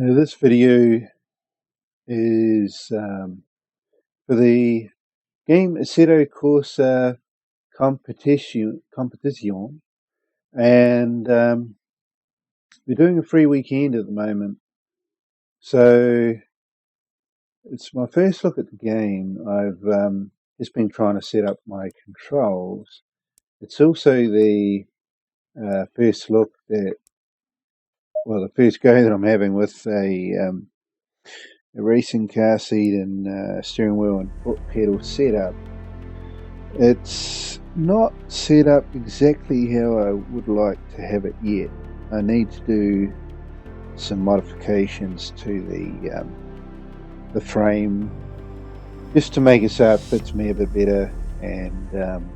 This video is for the game Assetto Corsa Competizione, and we're doing a free weekend at the moment. So it's my first look at the game. I've just been trying to set up my controls. It's also the first look the first go that I'm having with a racing car seat and steering wheel and foot pedal setup. It's not set up exactly how I would like to have it yet. I need to do some modifications to the frame just to make it so it fits me a bit better, and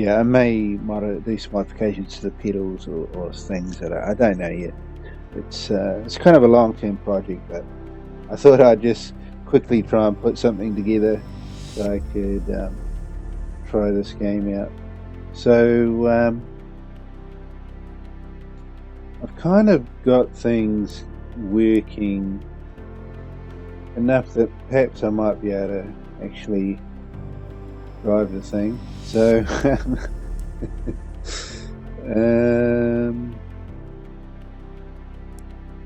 I may do some modifications to the pedals or things that I don't know yet. It's kind of a long-term project, but I thought I'd just quickly try and put something together so I could try this game out. So I've kind of got things working enough that perhaps I might be able to actually drive the thing. So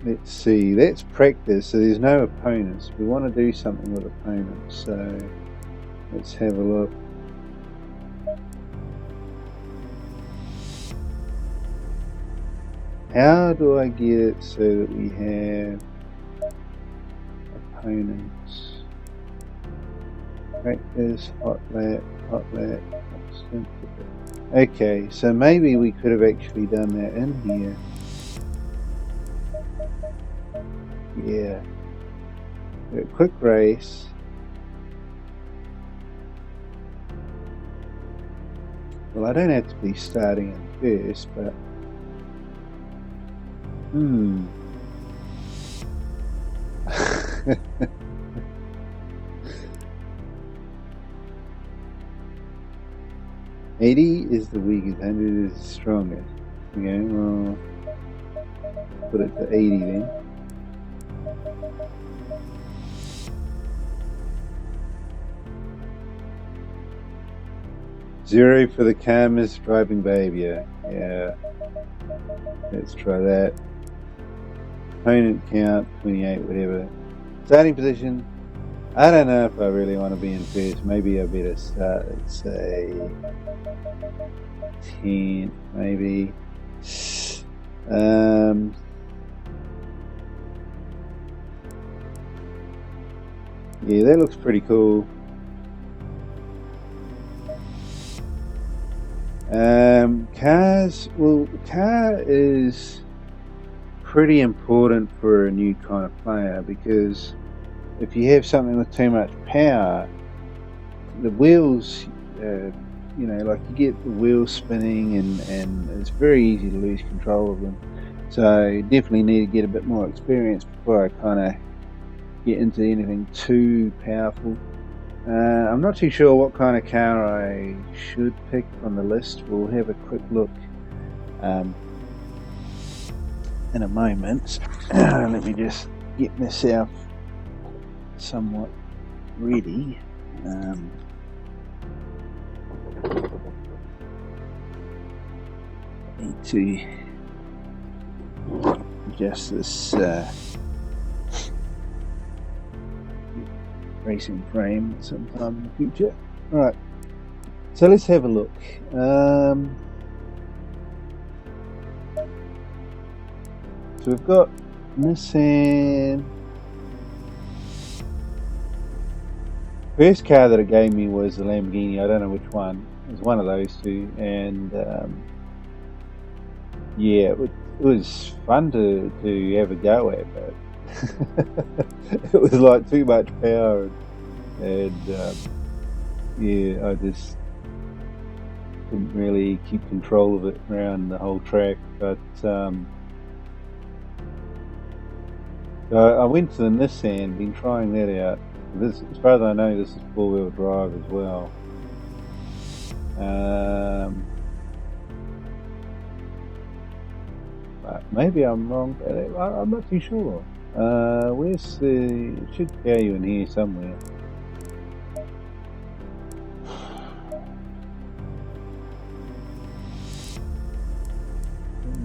let's see, that's practice, so there's no opponents. We want to do something with opponents, so let's have a look. How do I get it so that we have opponents? Practice, hot lap. Okay, so maybe we could have actually done that in here. Yeah. A quick race. Well, I don't have to be starting in first, but 80 is the weakest, 100 is the strongest. Okay, well, put it to 80 then. Zero for the calmest driving behavior. Yeah, let's try that. Opponent count 28, whatever. Starting position, I don't know if I really want to be in first. Maybe I better start at, say, 10, maybe. Yeah, that looks pretty cool. Cars, well, the car is pretty important for a new kind of player, because if you have something with too much power, the wheels, like you get the wheels spinning, and it's very easy to lose control of them. So you definitely need to get a bit more experience before I kind of get into anything too powerful. I'm not too sure what kind of car I should pick on the list. We'll have a quick look in a moment. Let me just get myself somewhat ready. Need to adjust this racing frame sometime in the future. Alright, so let's have a look. So we've got Nissan. First car that it gave me was the Lamborghini. I don't know which one. It was one of those two, and yeah, it was fun to have a go at, but it was like too much power, and yeah, I just couldn't really keep control of it around the whole track. But I went to the Nissan, been trying that out. This, as far as I know, this is four-wheel drive as well. but maybe I'm wrong. I'm not too sure. Where's the? It should tell you in here somewhere.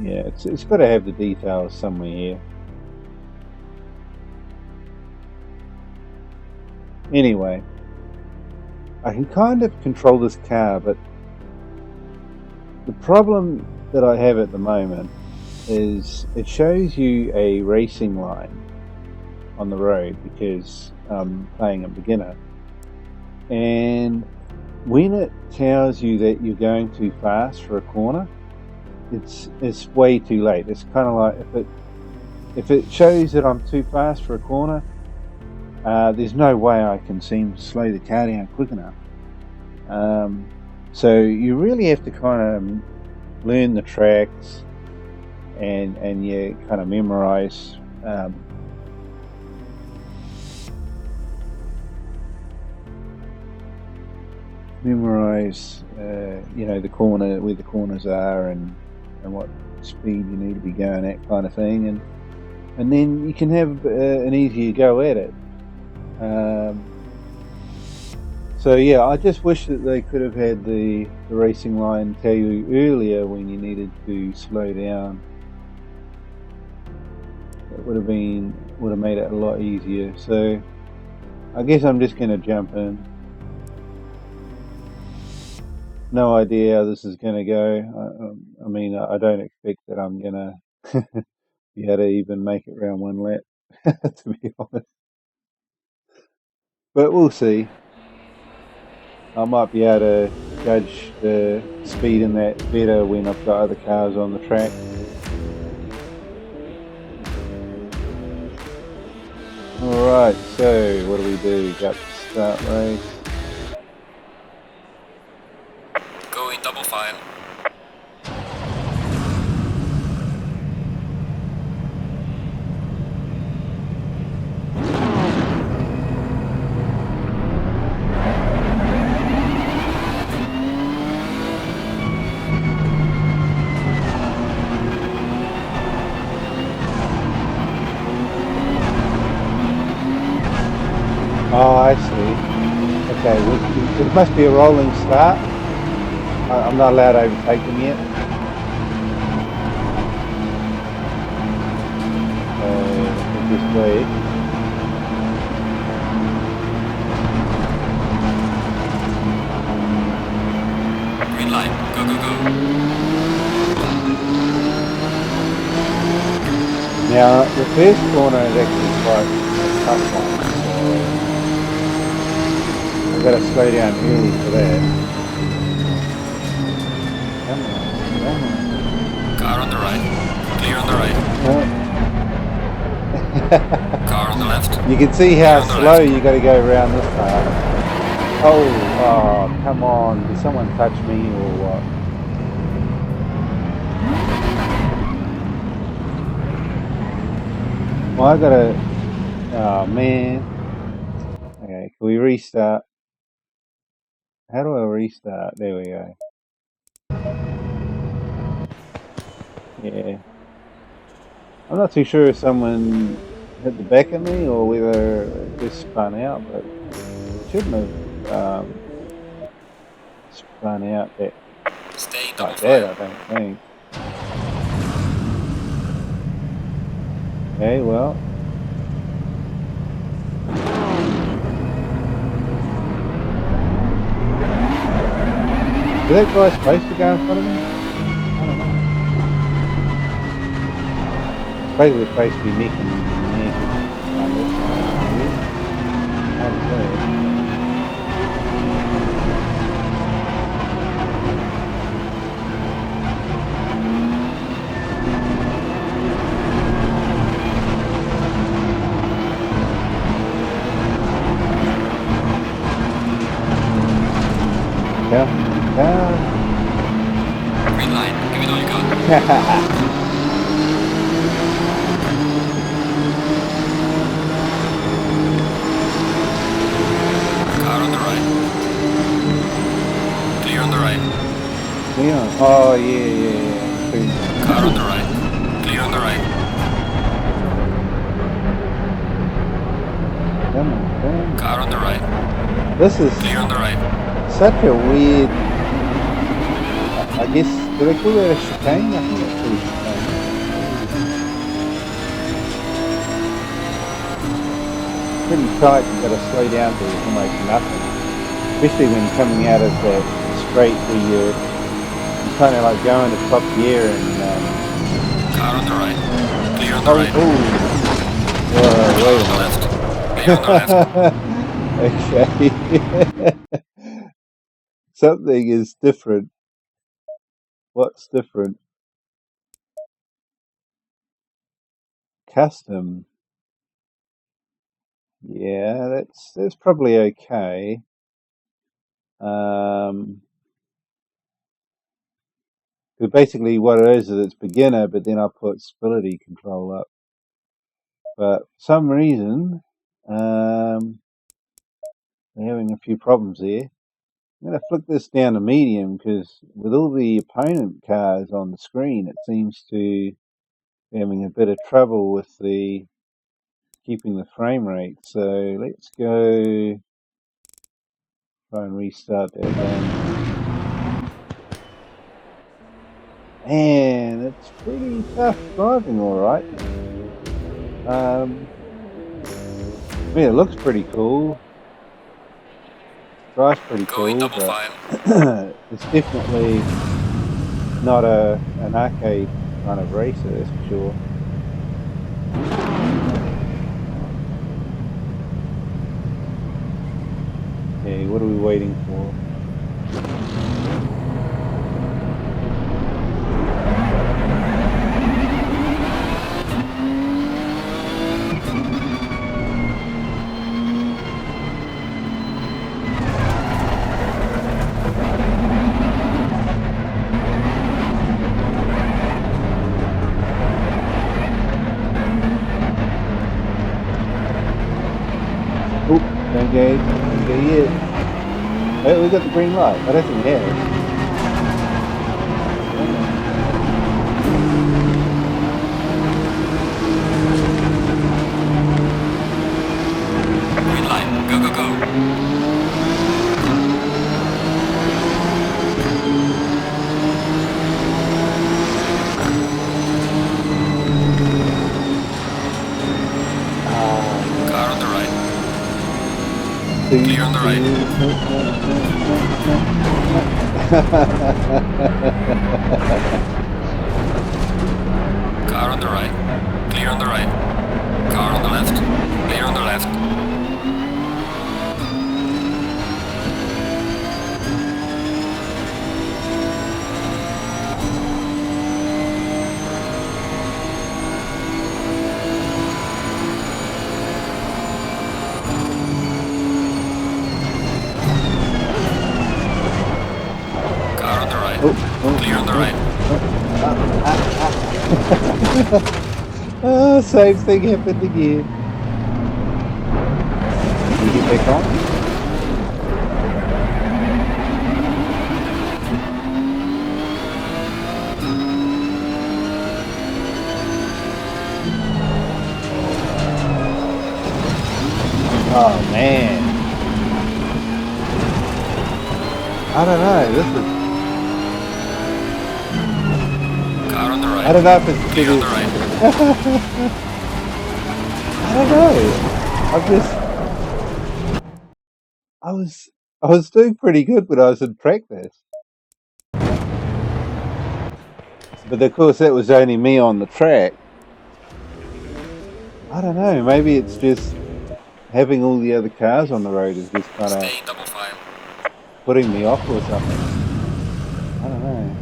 Yeah, it's got to have the details somewhere here. Anyway, I can kind of control this car, but the problem that I have at the moment is it shows you a racing line on the road because I'm playing a beginner, and when it tells you that you're going too fast for a corner, it's way too late. It's kind of like if it shows that I'm too fast for a corner, there's no way I can seem to slow the car down quick enough. So you really have to kind of learn the tracks and you kind of memorize the corner, where the corners are, and what speed you need to be going at, kind of thing, and then you can have an easier go at it. So yeah, I just wish that they could have had the racing line tell you earlier when you needed to slow down. It would have made it a lot easier. So I guess I'm just going to jump in. No idea how this is going to go. I mean, I don't expect that I'm going to be able to even make it around one lap, to be honest. But we'll see. I might be able to judge the speed in that better when I've got other cars on the track. Alright, so what do? Got to start race. Going double file. Oh, I see. Okay, it must be a rolling start. I'm not allowed to overtake them yet. So just wait. Green light. Go, go, go. Now, the first corner is actually quite a tough one. I've got to slow down early for that. Come on. Car on the right. Clear on the right. Car on the left. You can see how slow you got to go around this part. Oh, come on. Did someone touch me or what? Well, I got to... Oh, man. Okay, can we restart? How do I restart? There we go. Yeah. I'm not too sure if someone hit the back of me or whether it just spun out, but it shouldn't have spun out that like that, I don't think. Okay, well. Is that guy supposed to go in front of me? I don't know. Maybe we're supposed to be neck and neck. Green light. Give it all you got. Car on the right. Clear on the right. Yeah. Oh, yeah. Car on the right. Clear Come on, come on. Car on the right. This is Clear on the right. such a weird, I guess, do they call that a chicane? I think that's called a chicane. Pretty tight, you've got to slow down to almost nothing. Especially when coming out of that straight where you're kind of like going to top gear and... Car on the right. Clear on the oh, right. oh. Whoa, Clear wait on the a left. Clear on the left. Okay. Something is different. What's different? Custom. Yeah, that's probably okay. But basically what it is it's beginner, but then I put stability control up. But for some reason, we're having a few problems there. I'm going to flick this down to medium because with all the opponent cars on the screen, it seems to be having a bit of trouble with the keeping the frame rate. So let's go try and restart that again. Man, it's pretty tough driving, all right. I mean, it looks pretty cool. Drives pretty Going cool, double but file. it's definitely not an arcade kind of racer, that's for sure. Okay, what are we waiting for? Oh, don't go yet. Oh, we got the green light. I don't think we have. Green light. Go, go, go. Car on the right. Clear on the right. Car on the right. Clear on the right. Car on the left. Clear on the left. Car on the right. Clear on the right. Oh, same thing happened again. Did you get back on? Oh man. I don't know, this is... Car on the right. I don't know if it's... Clear on the right. I don't know. I was doing pretty good when I was in practice. But of course that was only me on the track. I don't know, maybe it's just having all the other cars on the road is just kind of Stay double file. putting me off or something. I don't know.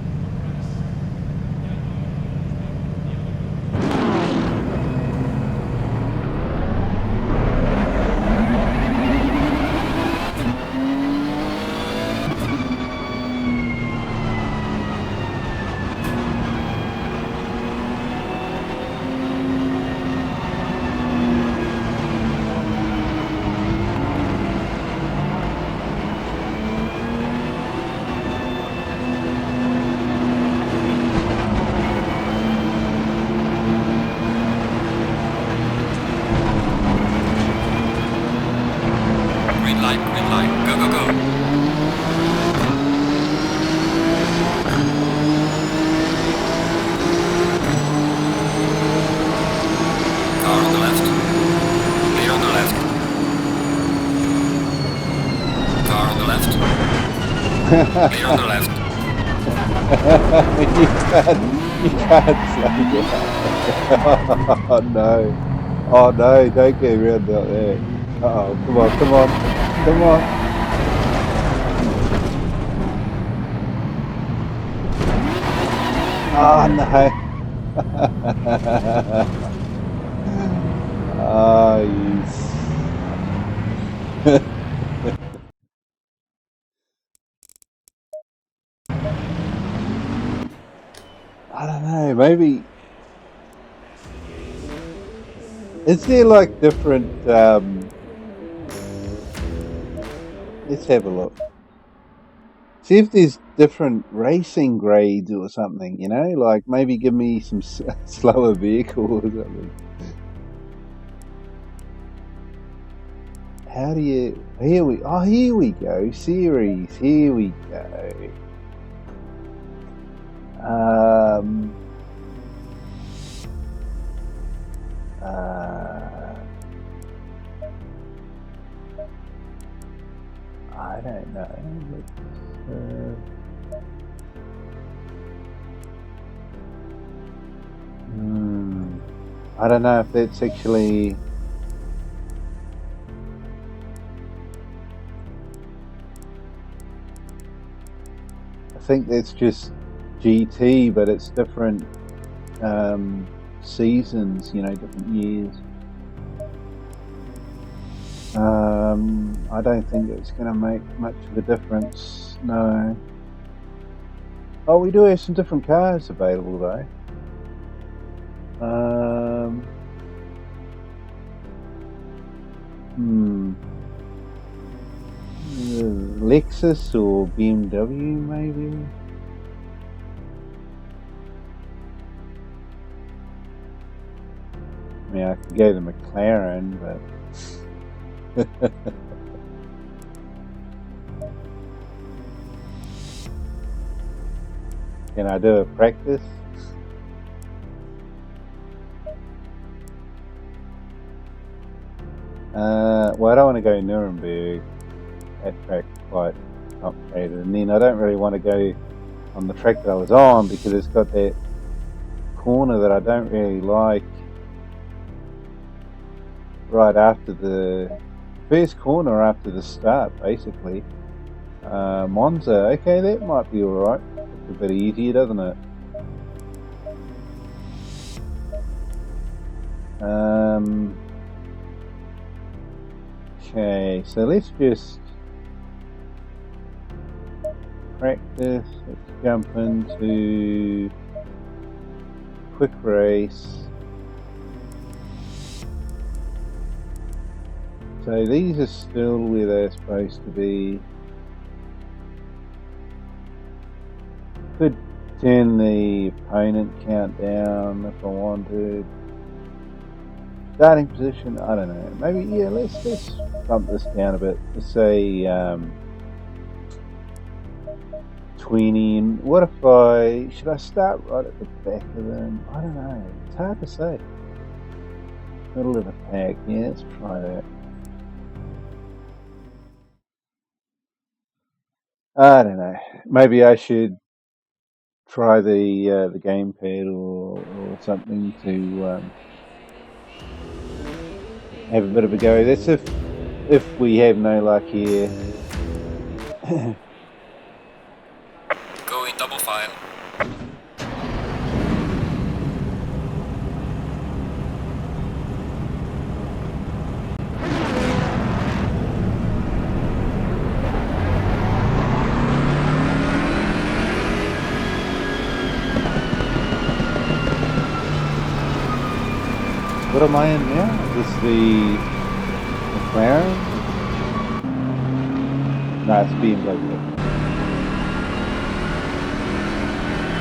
green light, green light. Go, go, go. Car on the left. Clear on the left. Car on the left. Clear on the left. you can't slow down. Oh no. Oh no, don't go around out there. Uh-oh, come on, come on, come on. Oh no. Oh, you. I don't know, maybe. Is there like different, let's have a look. See if there's different racing grades or something, you know? Like maybe give me some slower vehicle or something. How do you, here we go, series, here we go. I don't know. I don't know if that's actually. I think that's just GT, but it's different seasons, you know, different years. I don't think it's going to make much of a difference, no. Oh, we do have some different cars available though. Lexus or BMW maybe? I mean, I could go to McLaren, but can I do a practice? Well, I don't want to go Nuremberg. That track's quite complicated, and then I don't really want to go on the track that I was on because it's got that corner that I don't really like right after the first corner after the start, basically. Monza, okay, that might be alright. It's a bit easier, doesn't it? Okay, so let's just practice. Let's jump into quick race. So these are still where they're supposed to be. Could turn the opponent count down if I wanted. Starting position, I don't know. Maybe, yeah, let's bump this down a bit. Let's say 20. And what if should I start right at the back of them? I don't know. It's hard to say. Middle of the pack, yeah, let's try that. I don't know. Maybe I should try the gamepad or something to have a bit of a go. That's if we have no luck here. Go in double file. What am I in now? Is this the McLaren? No, it's BMW.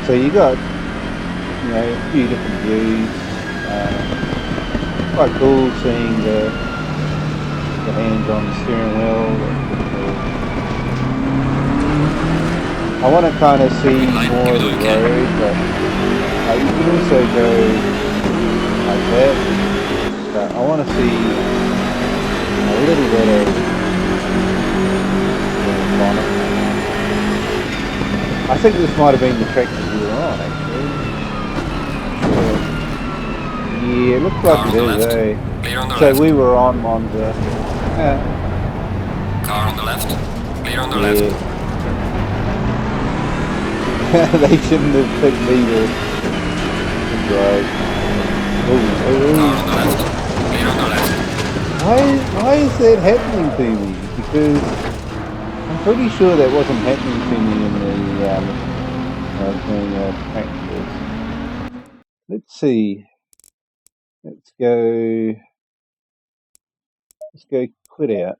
So you got, you know, a few different views. Quite cool seeing the the hands on the steering wheel. That's pretty cool. I want to kind of see more of the road, but you can also go like that. But I want to see a little bit of the bonnet. I think this might have been the track that we were on, actually. Sure. Yeah, it looks like it is, eh? Clear on the So left. we were on Monza. Car on the left. Clear on the Yeah. left. They shouldn't have picked me to drive. Car on the left. Clear on the left. Why is that happening to me? Because I'm pretty sure that wasn't happening to me in the practice. Let's see. Let's go quit out.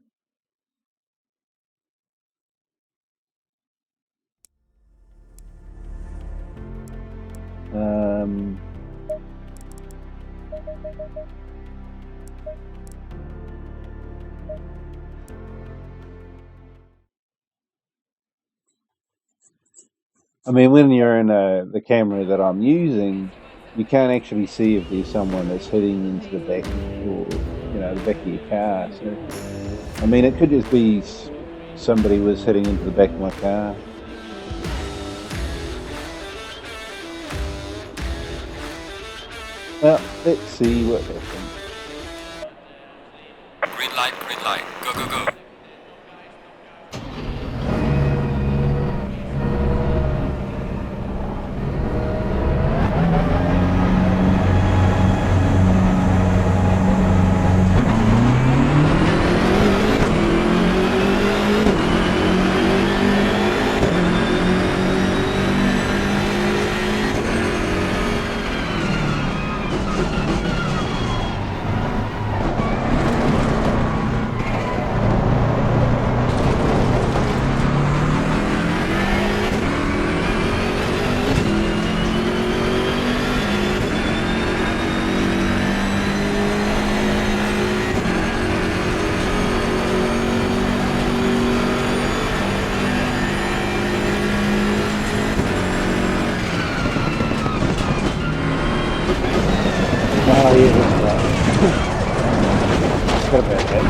I mean, when you're in the camera that I'm using, you can't actually see if there's someone that's hitting into the back or, the back of your car. So, I mean, it could just be somebody was hitting into the back of my car. Well, let's see what happens. Green light, green light. Go, go, go. Oh, yeah, that's right. Forgot about that.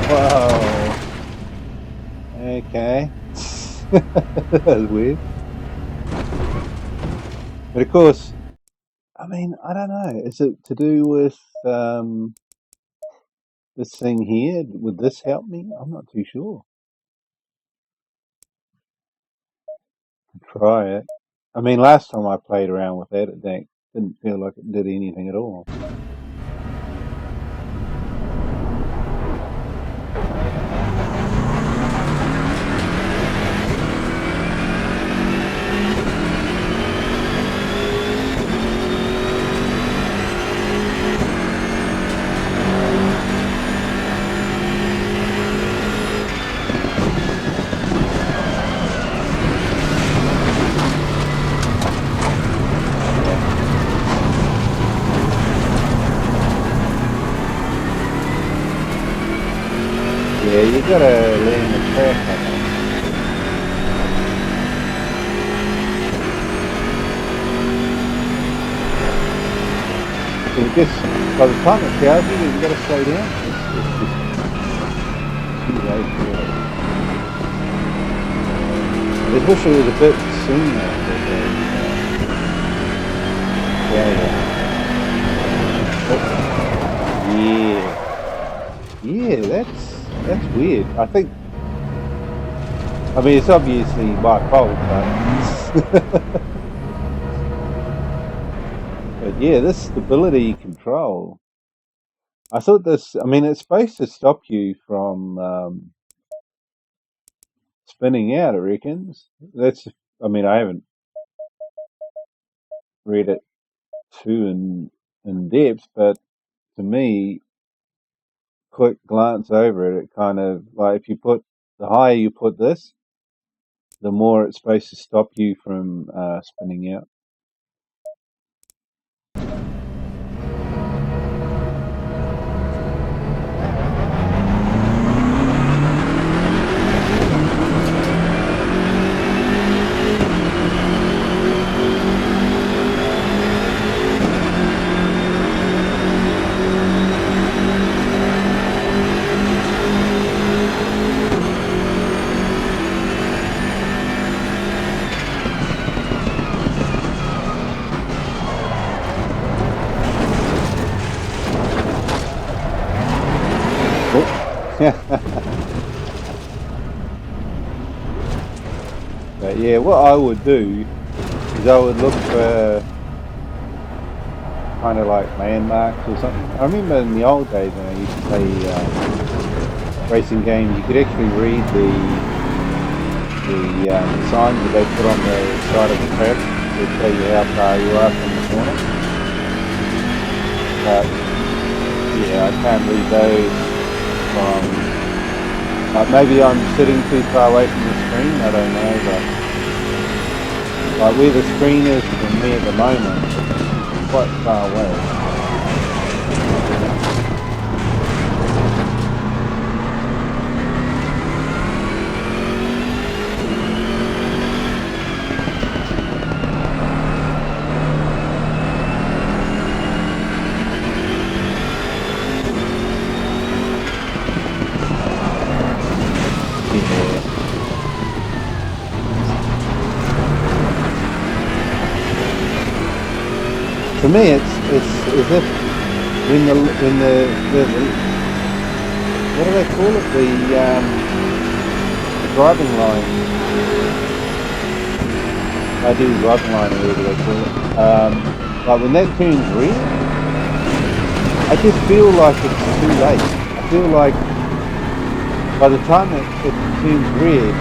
Whoa. Okay. That's weird. But of course, I mean, I don't know. Is it to do with this thing here? Would this help me? I'm not too sure. Try it. I mean, last time I played around with that, it didn't feel like it did anything at all. Yeah, you gotta learn the track, I think. It just, by the time it tells you, you gotta slow down. It's just too late, really. I just wish it was a bit sooner. Yeah. Yeah, that's weird. I mean, it's obviously my fault, but but yeah, this stability control. I thought I mean, it's supposed to stop you from spinning out, it reckons. I mean, I haven't read it too in depth, but to me, quick glance over it, it kind of, like, if you put, the higher you put this, the more it's supposed to stop you from spinning out. But yeah, what I would do is I would look for kind of like landmarks or something. I remember in the old days when I used to play racing games, you could actually read the signs that they put on the side of the track to tell you how far you are from the corner. But yeah, I can't read those from. Maybe I'm sitting too far away from the screen, I don't know, but like where the screen is from me at the moment, it's quite far away. For me, it's as if when the what do they call it, the driving line, driving line, or whatever they call it, like when that turns red, I just feel like it's too late. I feel like by the time it turns red,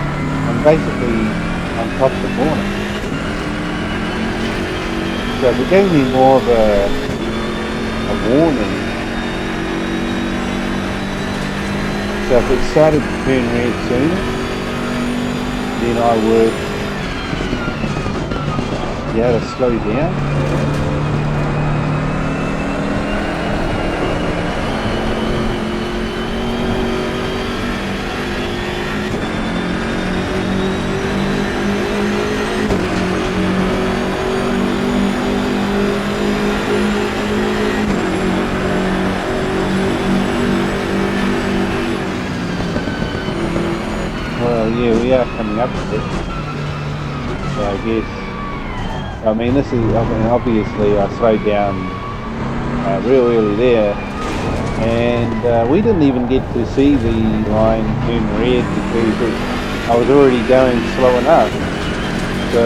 I'm basically on top of the corner. So if it gave me more of a warning, so if it started to turn red sooner, then I would be able to slow down. Well, yeah, we are coming up with it. So I guess, I mean, obviously I slowed down real early there, and we didn't even get to see the line turn red because I was already going slow enough. So,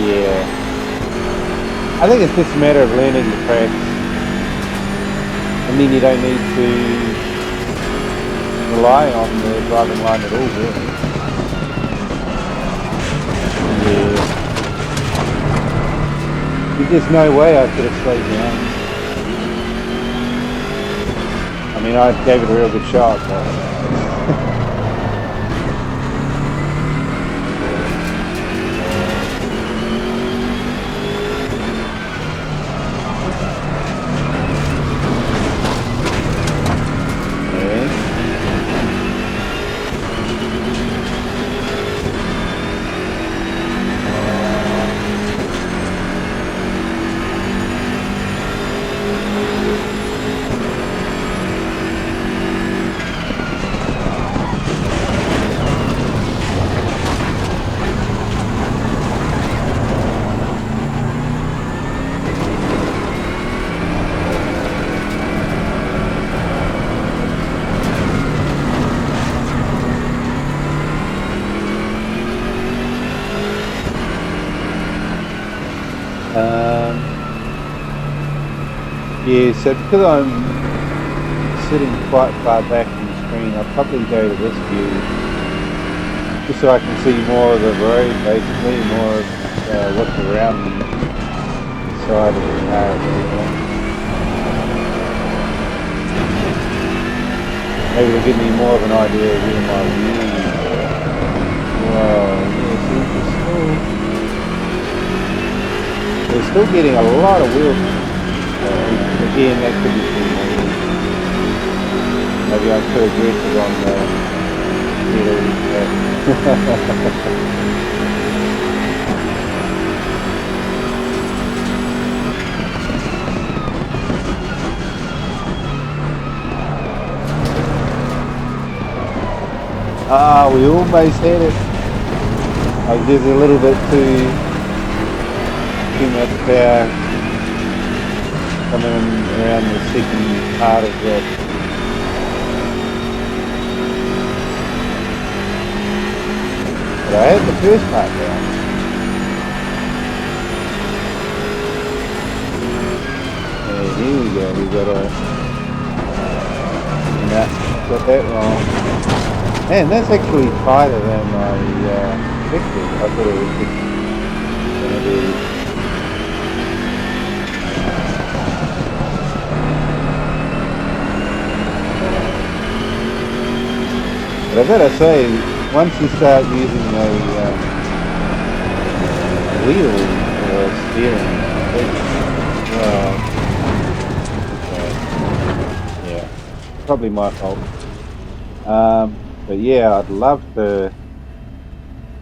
yeah, I think it's just a matter of learning the tracks, and then you don't need to rely on the driving line at all, really. Yeah. There's just no way I could have slowed down. I mean, I gave it a real good shot, but yeah, so because I'm sitting quite far back from the screen, I'll probably go to this view just so I can see more of the road, basically, more of what's around the side of the car. Maybe it'll give me more of an idea of where my wheeling is. Wow, yeah, they're still getting a lot of wheel. Again, that could be cool. Maybe I'm too aggressive on the Ah, we almost had it. I was just a little bit too much power coming around the second part of that. But I had the first part down. Yeah, here we go. We got that wrong. Man, that's actually tighter than I expected. I thought it was just going to be. But I better say, once you start using a wheel or steering, yeah, probably my fault. But yeah, I'd love to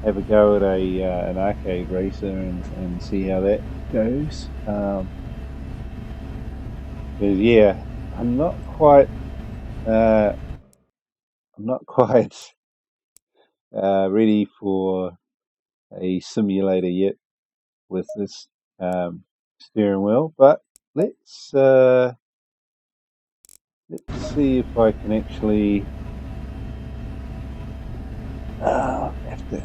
have a go at an arcade racer and see how that goes. Because yeah, I'm not quite ready for a simulator yet with this steering wheel. But let's see if I can actually. Have to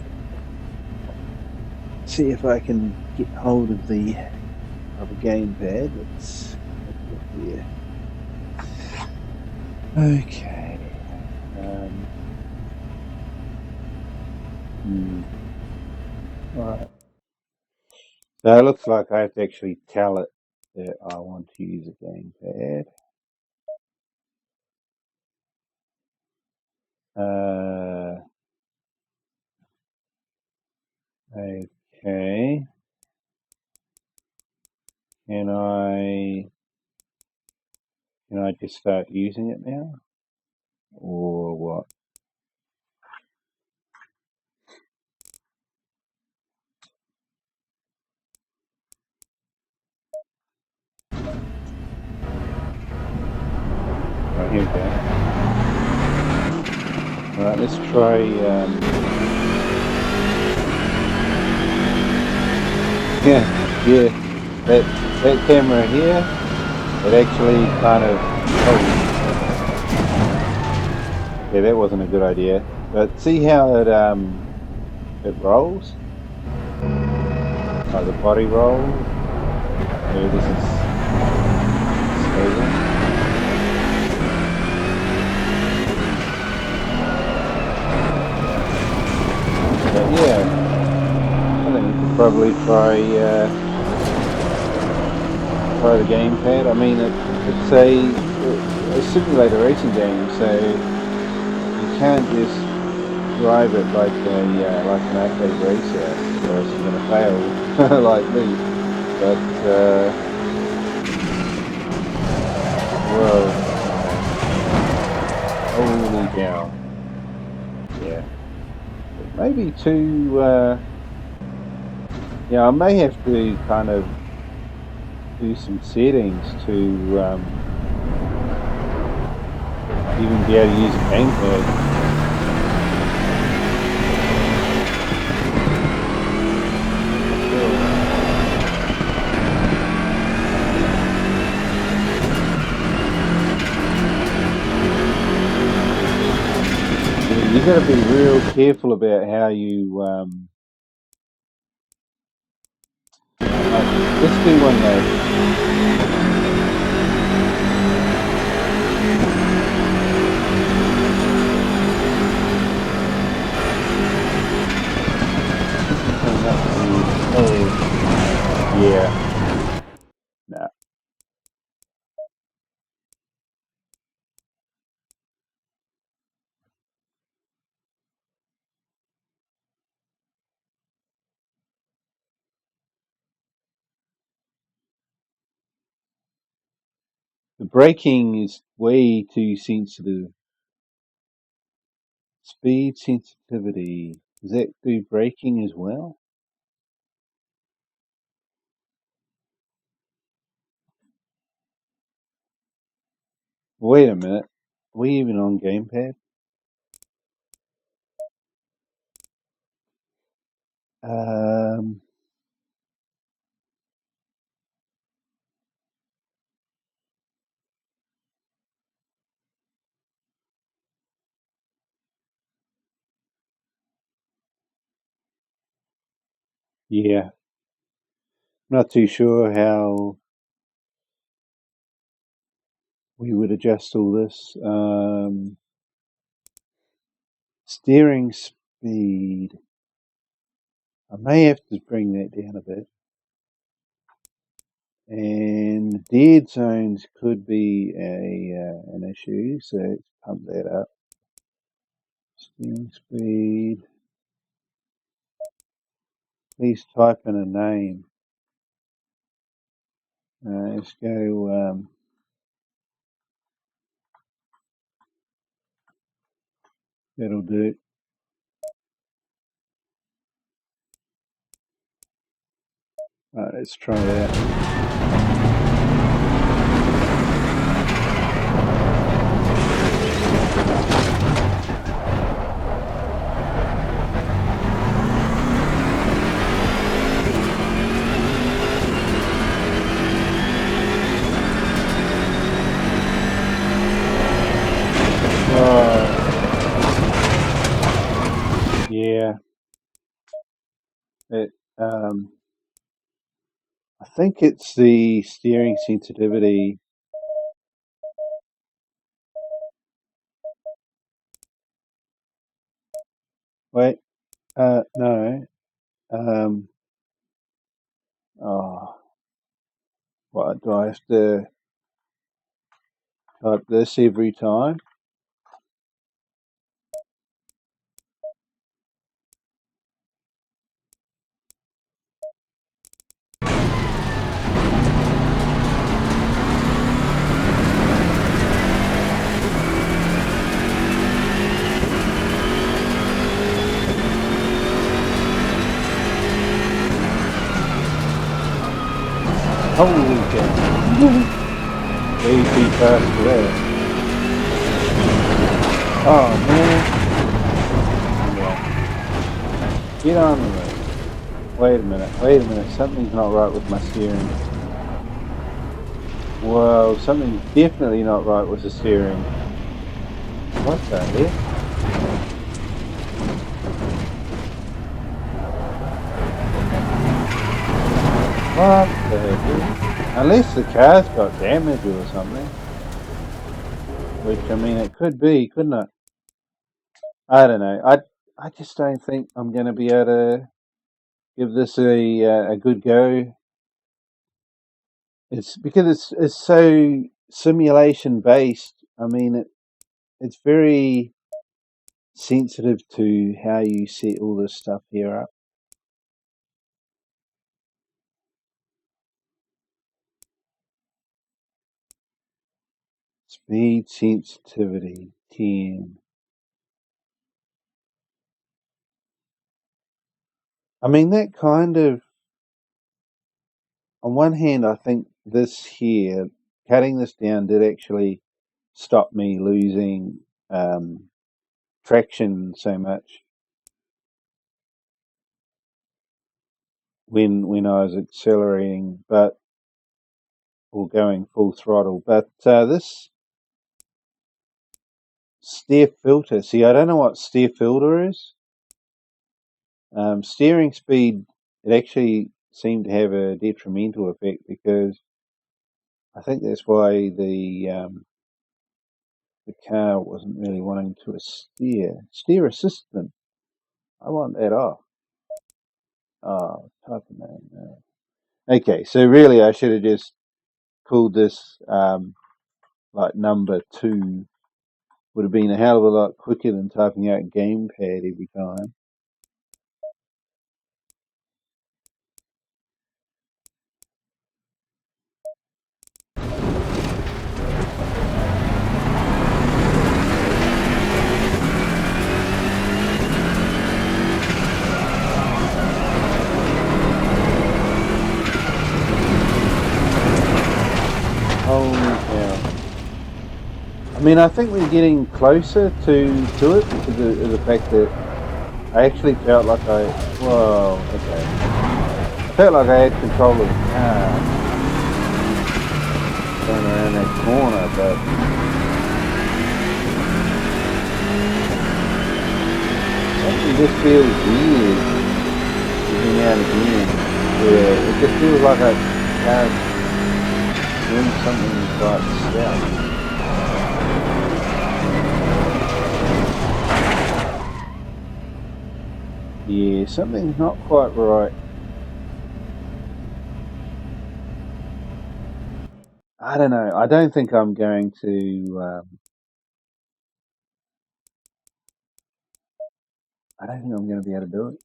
see if I can get hold of the gamepad. Let's look here. Okay. Right. So it looks like I have to actually tell it that I want to use a gamepad. Okay. Can I just start using it now? Or what? Right, here we go. Alright, let's try yeah, that camera here, it actually kind of yeah, that wasn't a good idea. But see how it rolls? Like the body rolls. Yeah, this is stable. But yeah, I think we could probably try the gamepad. I mean, it's a simulator racing game, so you can't just drive it like an arcade racer, or else you're gonna fail like me. But whoa, holy cow! Yeah, maybe too. Yeah, I may have to kind of do some settings to even be able to use a gamepad. You got to be real careful about how you. Let's do one though. The braking is way too sensitive. Speed sensitivity. Does that do braking as well? Wait a minute. Are we even on gamepad? Um, yeah. Not too sure how we would adjust all this. Steering speed. I may have to bring that down a bit. And dead zones could be an issue, so let's pump that up. Steering speed. Please type in a name. Let's go. That'll do. Let's try that. Yeah. It. I think it's the steering sensitivity. Wait. No. Oh. What, do I have to type this every time? Holy cow. Way too fast for that. Oh man. Yeah. Get on the road. Wait a minute. Something's not right with my steering. Whoa, something's definitely not right with the steering. What the heck? What the heck? Unless the car's got damage or something. Which, I mean, it could be, couldn't it? I don't know. I just don't think I'm going to be able to give this a good go. It's because it's so simulation based. I mean, it's very sensitive to how you set all this stuff here up. Speed sensitivity 10. I mean, that kind of, on one hand, I think this here, cutting this down did actually stop me losing traction so much when I was accelerating, or going full throttle. But this steer filter, see, I don't know what steer filter is. Steering speed, it actually seemed to have a detrimental effect because I think that's why the car wasn't really wanting to steer assistant. I want that off. Oh, type of name. No. Okay, so really I should have just called this like number 2. Would have been a hell of a lot quicker than typing out gamepad every time. I mean, I think we're getting closer to it because of the fact that I actually felt like well, okay. I felt like I had control of the car going around that corner, but something just feels weird every now and again. Yeah, it just feels like a car's doing something by itself. Yeah, something's not quite right. I don't know. I don't think I'm going to. I don't think I'm going to be able to do it.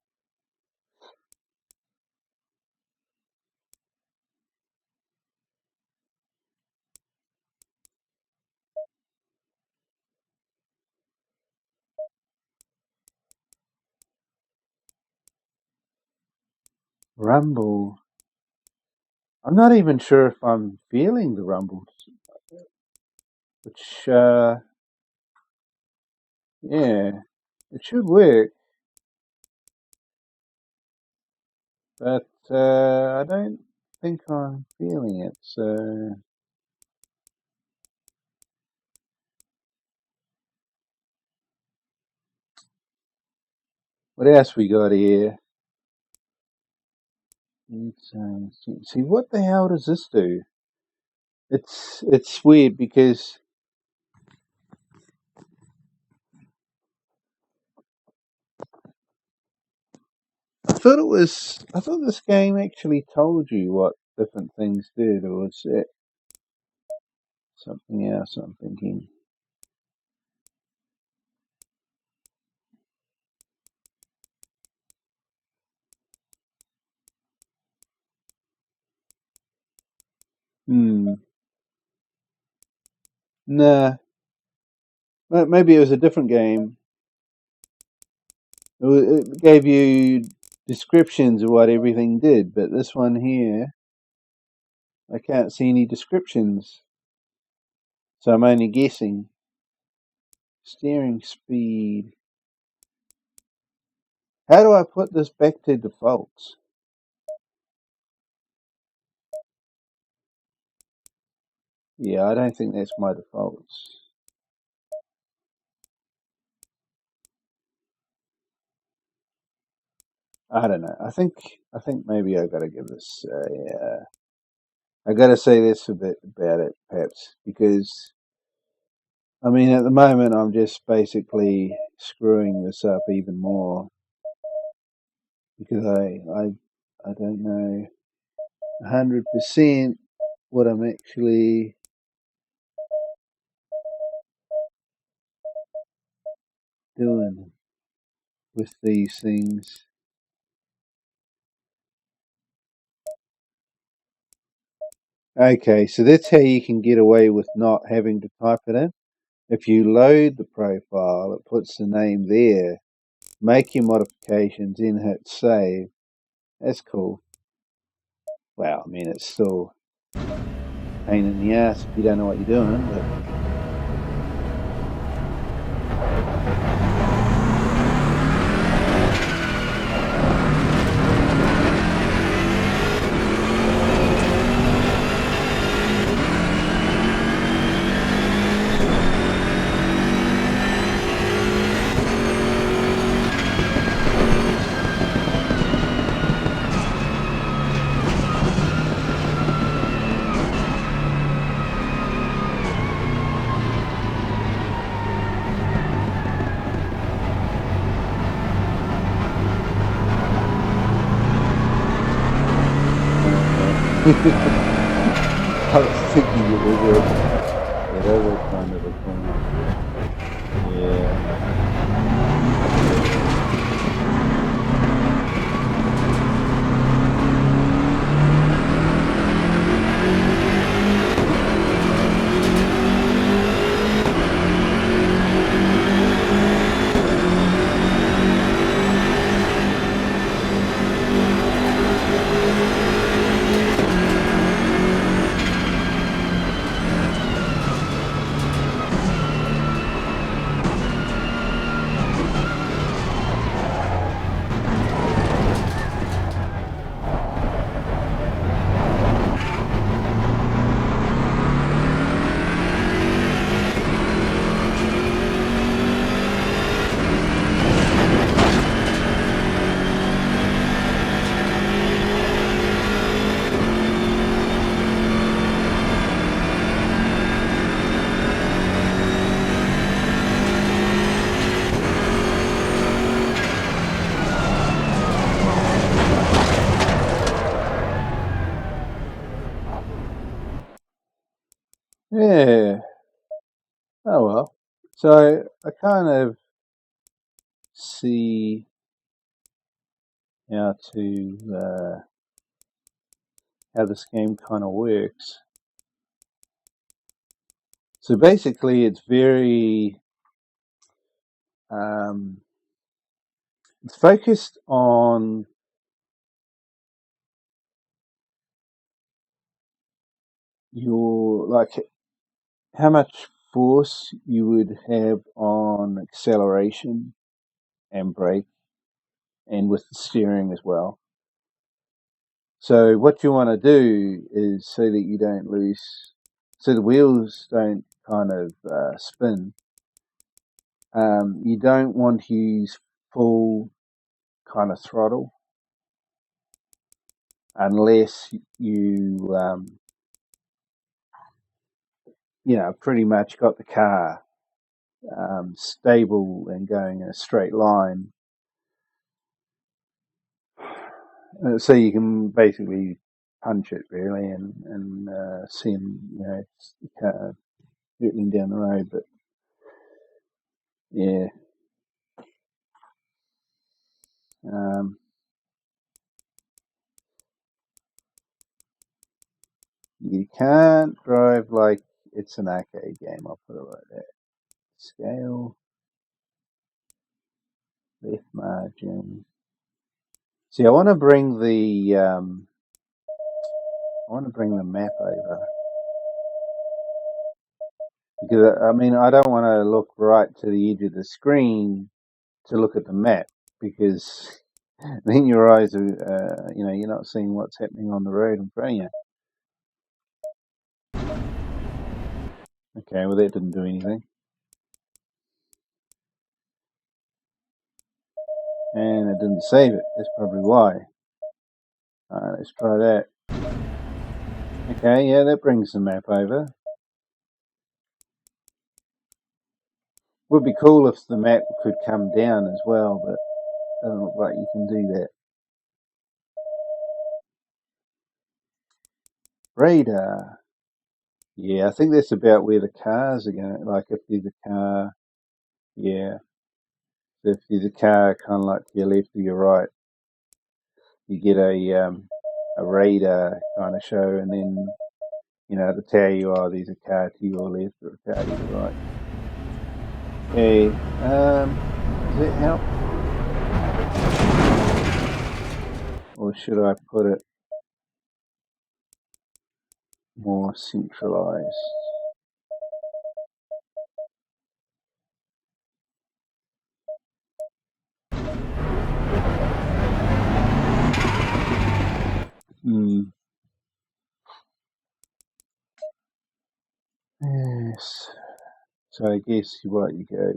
Rumble. I'm not even sure if I'm feeling the rumbles, which, yeah, it should work, but I don't think I'm feeling it. So, what else we got here? See, what the hell does this do? It's weird because I thought this game actually told you what different things did, or was it something else I'm thinking? Hmm. Nah. Maybe it was a different game. It gave you descriptions of what everything did, but this one here, I can't see any descriptions, so I'm only guessing. Steering speed. How do I put this back to defaults? Yeah, I don't think that's my defaults. I don't know. I think maybe I gotta give this. I gotta say this a bit about it, perhaps, because I mean, at the moment, I'm just basically screwing this up even more because I don't know 100% what I'm actually doing with these things. Okay, so that's how you can get away with not having to type it in. If you load the profile, it puts the name there. Make your modifications, then hit save. That's cool. Well, I mean, it's still a pain in the ass if you don't know what you're doing, but I was thinking it was that other kind of a corner. Yeah. Oh well. So I kind of see how to how this game kind of works. So basically, it's very it's focused on your how much force you would have on acceleration and brake, and with the steering as well. So what you want to do is so that you don't lose, so the wheels don't kind of spin. You don't want to use full kind of throttle unless you pretty much got the car stable and going in a straight line. So you can basically punch it really and send the car hurtling down the road. But yeah, you can't drive like it's an arcade game. I'll put it like that. Scale, left margin. See, I want to bring the map over. Because I don't want to look right to the edge of the screen to look at the map, because then your eyes are, you're not seeing what's happening on the road in front of you. Okay, well that didn't do anything. And it didn't save it. That's probably why. Alright, let's try that. Okay, yeah, that brings the map over. Would be cool if the map could come down as well, but it doesn't look like you can do that. Radar. Yeah, I think that's about where the cars are going. Like if there's a car, yeah. If there's a car kind of like to your left or your right, you get a radar kind of show, and then to tell you, oh, there's a car to your left or a car to your right. Okay, does that help? Or should I put it more centralized? Yes. So I guess what you go,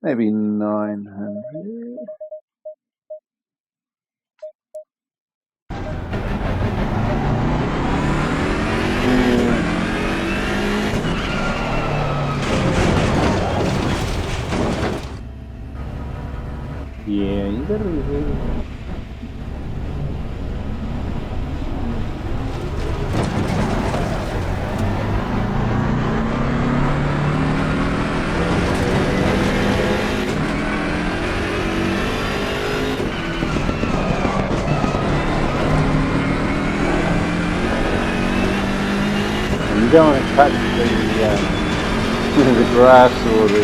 maybe 900. Yeah, you gotta be really. You don't want to touch the grass or the.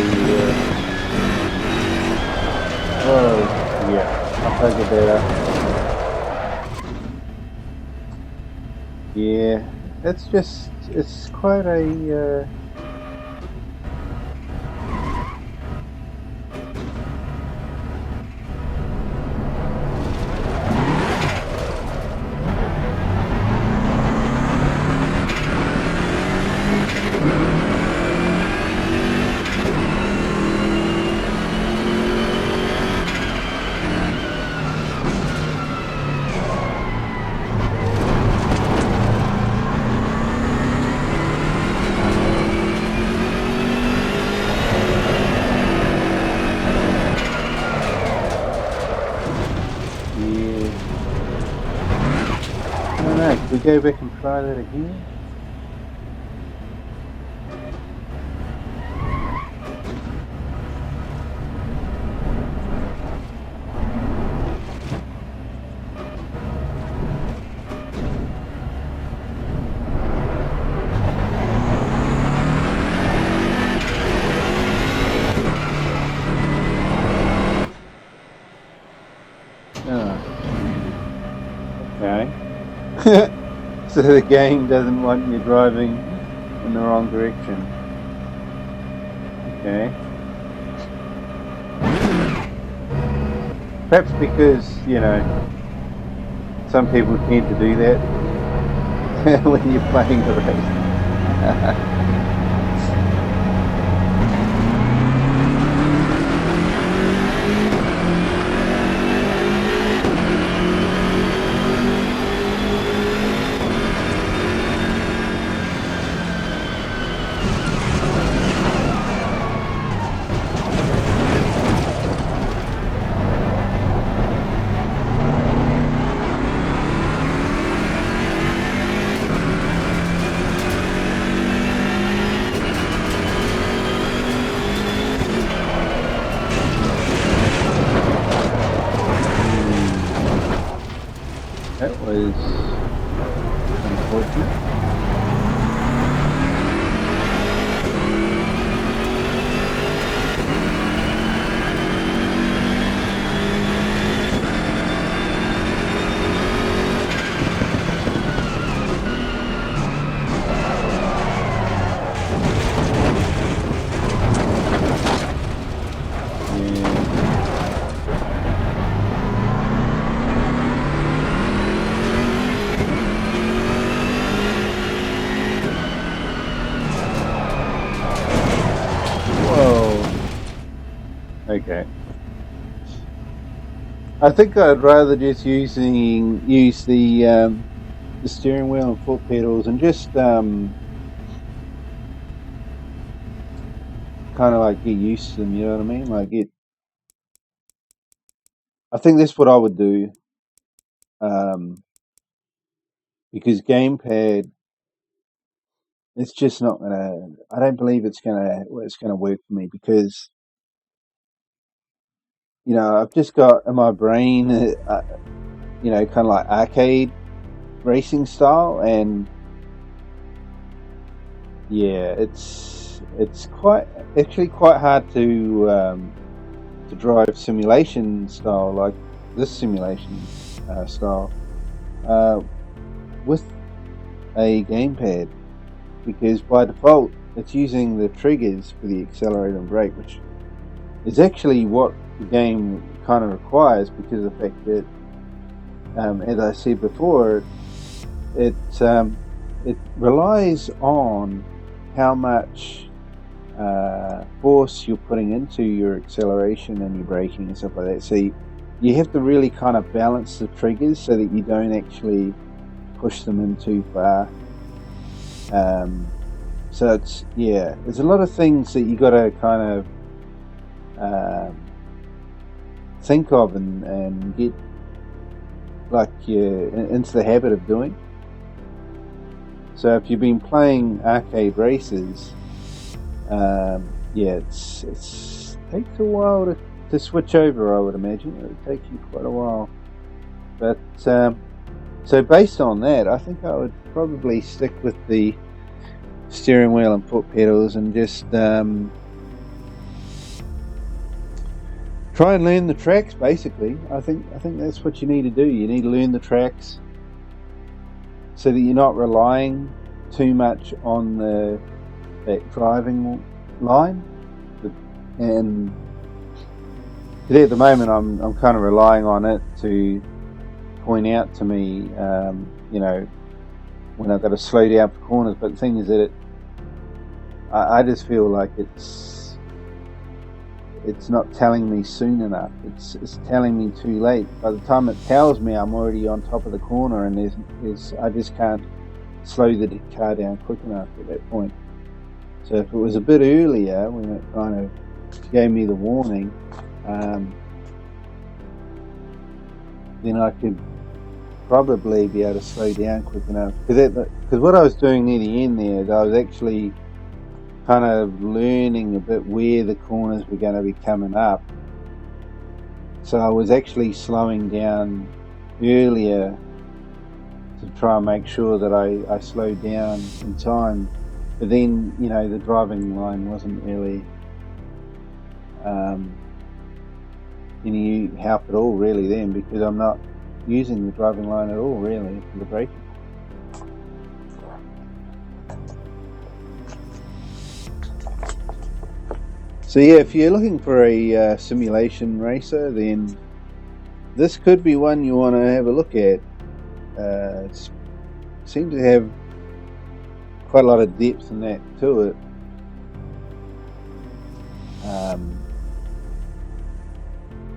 Oh, yeah, I'll take it better. Yeah, it's quite a. go back and try that again? Okay. So the game doesn't want you driving in the wrong direction. Okay. Perhaps because, some people tend to do that when you're playing the race. That was unfortunate. Okay. I think I'd rather just use the steering wheel and foot pedals and just kind of like get used to them. You know what I mean? I think that's what I would do. Because gamepad, it's just not gonna. I don't believe it's gonna work for me because I've just got in my brain, kind of like arcade racing style, and yeah, it's quite hard to drive simulation style like this simulation style with a gamepad, because by default it's using the triggers for the accelerator and brake, which is actually what the game kind of requires, because of the fact that, as I said before, it relies on how much force you're putting into your acceleration and your braking and stuff like that. So you have to really kind of balance the triggers so that you don't actually push them in too far. So there's a lot of things that you got to kind of think of and get into the habit of doing. So if you've been playing arcade races, it takes a while to switch over. I would imagine it would take you quite a while. But so based on that, I think I would probably stick with the steering wheel and foot pedals and just try and learn the tracks. Basically, I think that's what you need to do. You need to learn the tracks so that you're not relying too much on that driving line. And today at the moment, I'm kind of relying on it to point out to me, when I've got to slow down for corners. But the thing is that I just feel like it's not telling me soon enough. It's telling me too late. By the time it tells me, I'm already on top of the corner, and I just can't slow the car down quick enough at that point. So if it was a bit earlier, when it kind of gave me the warning, then I could probably be able to slow down quick enough. Because what I was doing near the end there is I was actually kind of learning a bit where the corners were going to be coming up. So I was actually slowing down earlier to try and make sure that I slowed down in time. But then, you know, the driving line wasn't really any help at all really then, because I'm not using the driving line at all really for the braking. So yeah, if you're looking for a simulation racer, then this could be one you want to have a look at. It seems to have quite a lot of depth in that to it.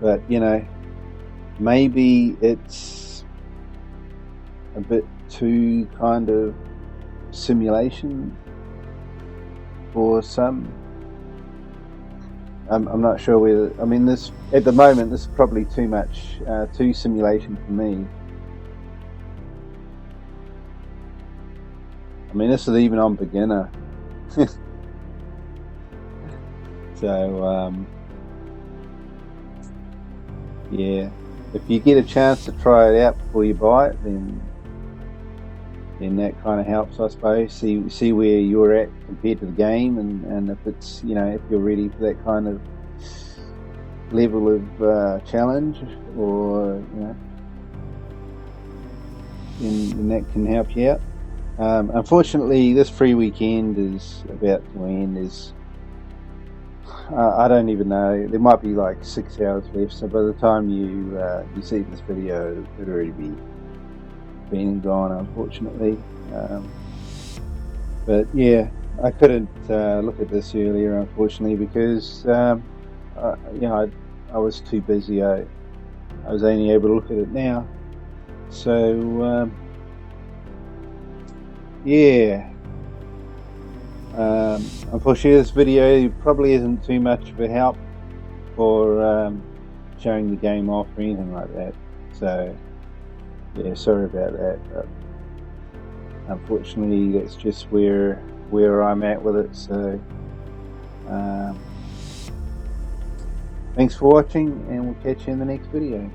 But you know, maybe it's a bit too kind of simulation for some. I'm not sure whether, I mean, this at the moment this is probably too much, too simulation for me. I mean, this is even on beginner. So yeah, if you get a chance to try it out before you buy it, then that kind of helps, I suppose. See where you're at compared to the game, and if it's, you know, if you're ready for that kind of level of challenge, or you know, then that can help you out. Unfortunately, this free weekend is about to end. I don't even know. There might be like 6 hours left. So by the time you see this video, it'll already be been and gone, unfortunately. But yeah, I couldn't look at this earlier, unfortunately, because you know, I was too busy. I was only able to look at it now. So yeah. Unfortunately, this video probably isn't too much of a help for showing the game off or anything like that. So yeah, sorry about that. But unfortunately, that's just where I'm at with it. So thanks for watching, and we'll catch you in the next video.